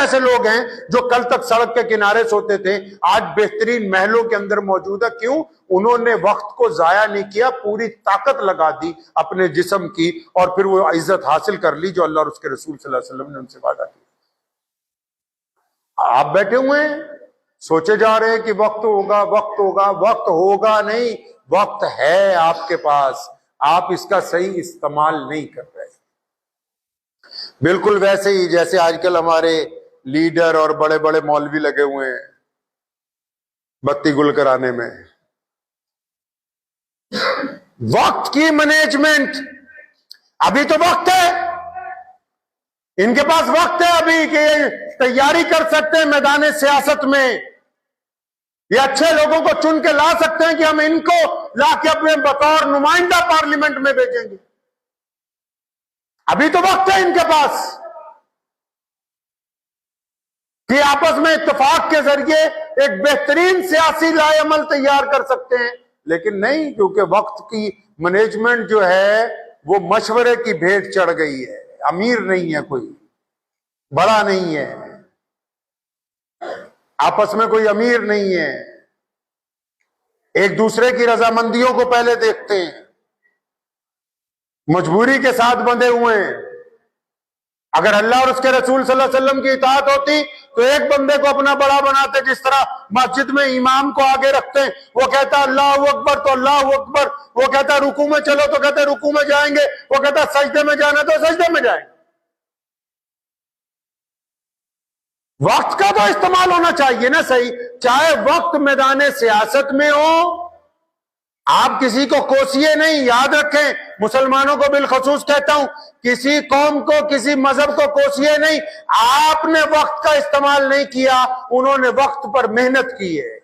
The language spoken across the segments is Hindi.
ऐसे लोग हैं जो कल तक सड़क के किनारे सोते थे, आज बेहतरीन महलों के अंदर मौजूद है। क्यों? उन्होंने वक्त को जाया नहीं किया, पूरी ताकत लगा दी अपने जिस्म की और फिर वो इज्जत हासिल कर ली जो अल्लाह और उसके रसूल सल्लल्लाहु अलैहि वसल्लम ने उनसे वादा किया। आप बैठे हुए हैं, सोचे जा रहे हैं कि वक्त होगा, वक्त होगा। वक्त होगा नहीं, वक्त है आपके पास, आप इसका सही इस्तेमाल नहीं कर रहे। बिल्कुल वैसे ही जैसे आजकल हमारे लीडर और बड़े बड़े मौलवी लगे हुए हैं बत्ती गुल कराने में। वक्त की मैनेजमेंट, अभी तो वक्त है, इनके पास वक्त है अभी कि तैयारी कर सकते हैं मैदान सियासत में। ये अच्छे लोगों को चुन के ला सकते हैं कि हम इनको ला के अपने बतौर नुमाइंदा पार्लियामेंट में भेजेंगे। अभी तो वक्त है इनके पास कि आपस में इत्तेफाक के जरिए एक बेहतरीन सियासी लाएअमल तैयार कर सकते हैं। लेकिन नहीं, क्योंकि वक्त की मैनेजमेंट जो है वो मशवरे की भेंट चढ़ गई है। अमीर नहीं है कोई, बड़ा नहीं है, आपस में कोई अमीर नहीं है, एक दूसरे की रजामंदियों को पहले देखते हैं, मजबूरी के साथ बंधे हुए हैं। अगर अल्लाह और उसके रसूल सल्लल्लाहु अलैहि वसल्लम की इताअत होती तो एक बंदे को अपना बड़ा बनाते, जिस तरह मस्जिद में इमाम को आगे रखते हैं, वो कहता है अल्लाहु अकबर तो अल्लाहु अकबर, वो कहता है रुकू में चलो तो कहते हैं रुकू में जाएंगे, वो कहता है सजदे में जाना तो सजदे में जाएंगे। वक्त का तो इस्तेमाल होना चाहिए ना सही, चाहे वक्त मैदान सियासत में हो। आप किसी को कोसिए नहीं, याद रखें, मुसलमानों को बिलखसूस कहता हूं, किसी कौम को, किसी मजहब को कोसिए नहीं। आपने वक्त का इस्तेमाल नहीं किया, उन्होंने वक्त पर मेहनत की है।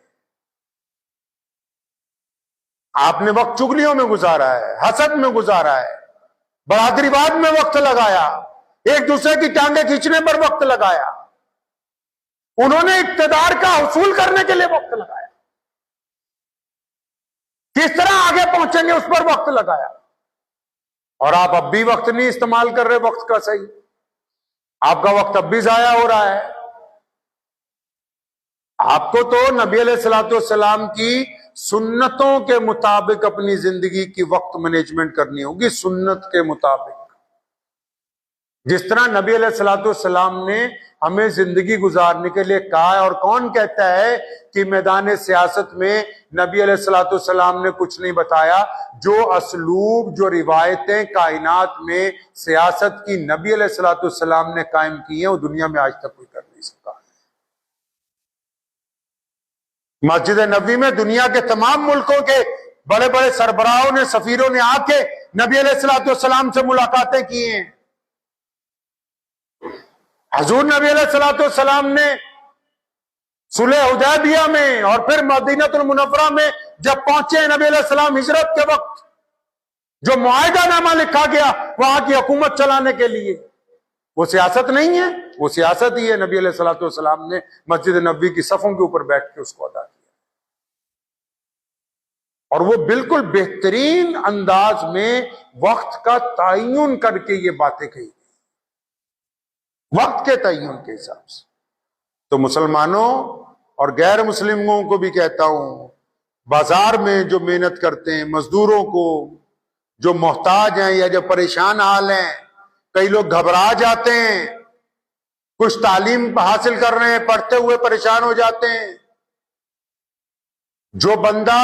आपने वक्त चुगलियों में गुजारा है, हसद में गुजारा है, बरादरीवाद में वक्त लगाया, एक दूसरे की टांगे खींचने पर वक्त लगाया। उन्होंने इक्तदार का हुसूल करने के लिए वक्त लगाया, किस तरह आगे पहुंचेंगे उस पर वक्त लगाया। और आप अब भी वक्त नहीं इस्तेमाल कर रहे वक्त का सही, आपका वक्त अब भी जाया हो रहा है। आपको तो नबी अलैहिस्सलाम की सुन्नतों के मुताबिक अपनी जिंदगी की वक्त मैनेजमेंट करनी होगी, सुन्नत के मुताबिक। जिस तरह नबी अलैहिस्सलाम ने हमें जिंदगी गुजारने के लिए कहा है। और कौन कहता है कि मैदान सियासत में नबी अलैहिस्सलाम ने कुछ नहीं बताया? जो असलूब, जो रिवायतें कायनात में सियासत की नबी अलैहिस्सलाम ने कायम की हैं, वो दुनिया में आज तक कोई कर नहीं सका। मस्जिद नबी में दुनिया के तमाम मुल्कों के बड़े बड़े सरबराहों ने, सफीरों ने आके नबी अलैहिस्सलाम से मुलाकातें की हैं। हजूर नबी अलैहिस्सलाम ने सुलह हुदैबिया में और फिर मदीनतुल मुनव्वरा में जब पहुंचे नबी अलैहिस्सलाम हिजरत के वक्त, जो मुआहिदा नामा लिखा गया वहां की हुकूमत चलाने के लिए, वो सियासत नहीं है, वो सियासत ही है। नबी अलैहिस्सलाम ने मस्जिद नबवी की सफों के ऊपर बैठ के उसको अदा किया और वो बिल्कुल बेहतरीन अंदाज में वक्त का तयन करके ये बातें कही, वक्त के तयन के हिसाब से। तो मुसलमानों और गैर मुस्लिमों को भी कहता हूं, बाजार में जो मेहनत करते हैं, मजदूरों को, जो मोहताज हैं या जो परेशान हाल हैं, कई लोग घबरा जाते हैं, कुछ तालीम हासिल कर रहे हैं, पढ़ते हुए परेशान हो जाते हैं। जो बंदा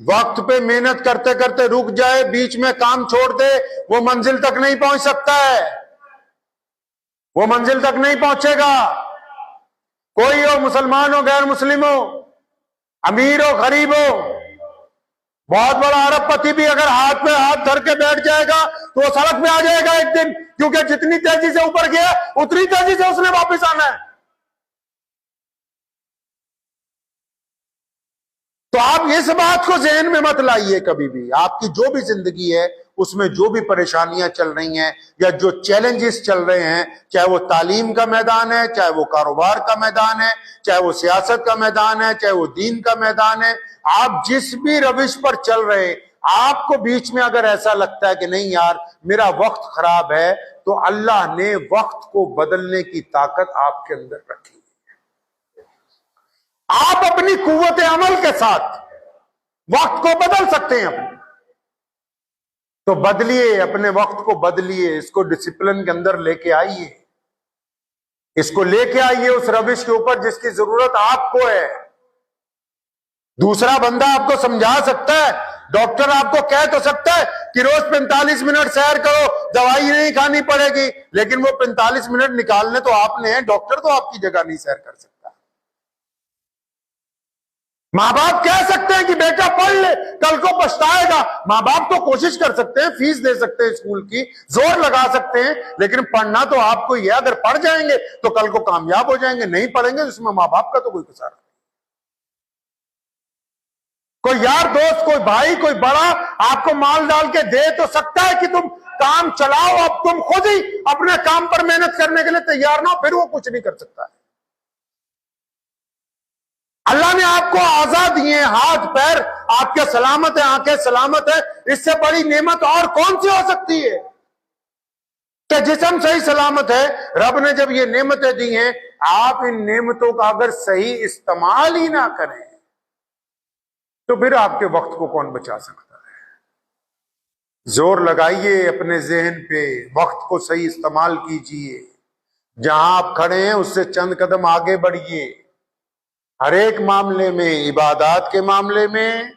वक्त पे मेहनत करते करते रुक जाए, बीच में काम छोड़ दे, वो मंजिल तक नहीं पहुंच सकता है, वो मंजिल तक नहीं पहुंचेगा। कोई हो, मुसलमान हो, गैर मुस्लिम हो, अमीर हो, गरीब हो, बहुत बड़ा अरबपति भी अगर हाथ में हाथ धर के बैठ जाएगा तो वो सड़क पे आ जाएगा एक दिन, क्योंकि जितनी तेजी से ऊपर गया उतनी तेजी से उसने वापस आना है। तो आप इस बात को ज़हन में मत लाइए कभी भी। आपकी जो भी जिंदगी है, उसमें जो भी परेशानियां चल रही हैं या जो चैलेंजेस चल रहे हैं, चाहे वो तालीम का मैदान है, चाहे वो कारोबार का मैदान है, चाहे वो सियासत का मैदान है, चाहे वो दीन का मैदान है, आप जिस भी रविश पर चल रहे हैं, आपको बीच में अगर ऐसा लगता है कि नहीं यार मेरा वक्त खराब है, तो अल्लाह ने वक्त को बदलने की ताकत आपके अंदर रखी है। आप अपनी कुव्वत अमल के साथ वक्त को बदल सकते हैं अपने। तो बदलिए, अपने वक्त को बदलिए, इसको डिसिप्लिन के अंदर लेके आइए, इसको लेके आइए उस रविश के ऊपर जिसकी जरूरत आपको है। दूसरा बंदा आपको समझा सकता है, डॉक्टर आपको कह तो सकता है कि रोज 45 मिनट सैर करो, दवाई नहीं खानी पड़ेगी, लेकिन वो 45 मिनट निकालने तो आपने हैं, डॉक्टर तो आपकी जगह नहीं सैर कर सकता। मां बाप कह सकते हैं कि बेटा पढ़ ले, कल को पछताएगा। मां बाप तो कोशिश कर सकते हैं, फीस दे सकते हैं स्कूल की, जोर लगा सकते हैं, लेकिन पढ़ना तो आपको ही है। अगर पढ़ जाएंगे तो कल को कामयाब हो जाएंगे, नहीं पढ़ेंगे तो इसमें मां बाप का तो कोई कसूर नहीं। कोई यार दोस्त, कोई भाई, कोई बड़ा आपको माल डाल के दे तो सकता है कि तुम काम चलाओ, अब तुम खुद ही अपने काम पर मेहनत करने के लिए तैयार ना हो, फिर वो कुछ नहीं कर सकता है। अल्लाह ने आपको आजाद दिए, हाथ पैर आपके सलामत है, आंखें सलामत है, इससे बड़ी नेमत और कौन सी हो सकती है? कि जिस्म सही सलामत है, रब ने जब ये नेमतें दी हैं, आप इन नेमतों का अगर सही इस्तेमाल ही ना करें तो फिर आपके वक्त को कौन बचा सकता है? जोर लगाइए अपने जहन पे, वक्त को सही इस्तेमाल कीजिए। जहां आप खड़े हैं उससे चंद कदम आगे बढ़िए। हर एक मामले में, इबादत के मामले में,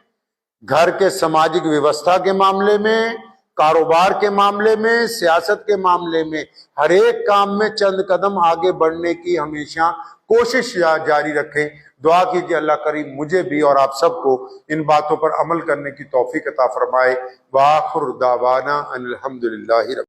घर के सामाजिक व्यवस्था के मामले में, कारोबार के मामले में, सियासत के मामले में, हर एक काम में चंद कदम आगे बढ़ने की हमेशा कोशिश जारी रखें। दुआ कीजिए अल्लाह करीम मुझे भी और आप सबको इन बातों पर अमल करने की तौफीक अता फरमाए। व आखिर दावाना अनिल हम्दुलिल्लाहि रब्बिल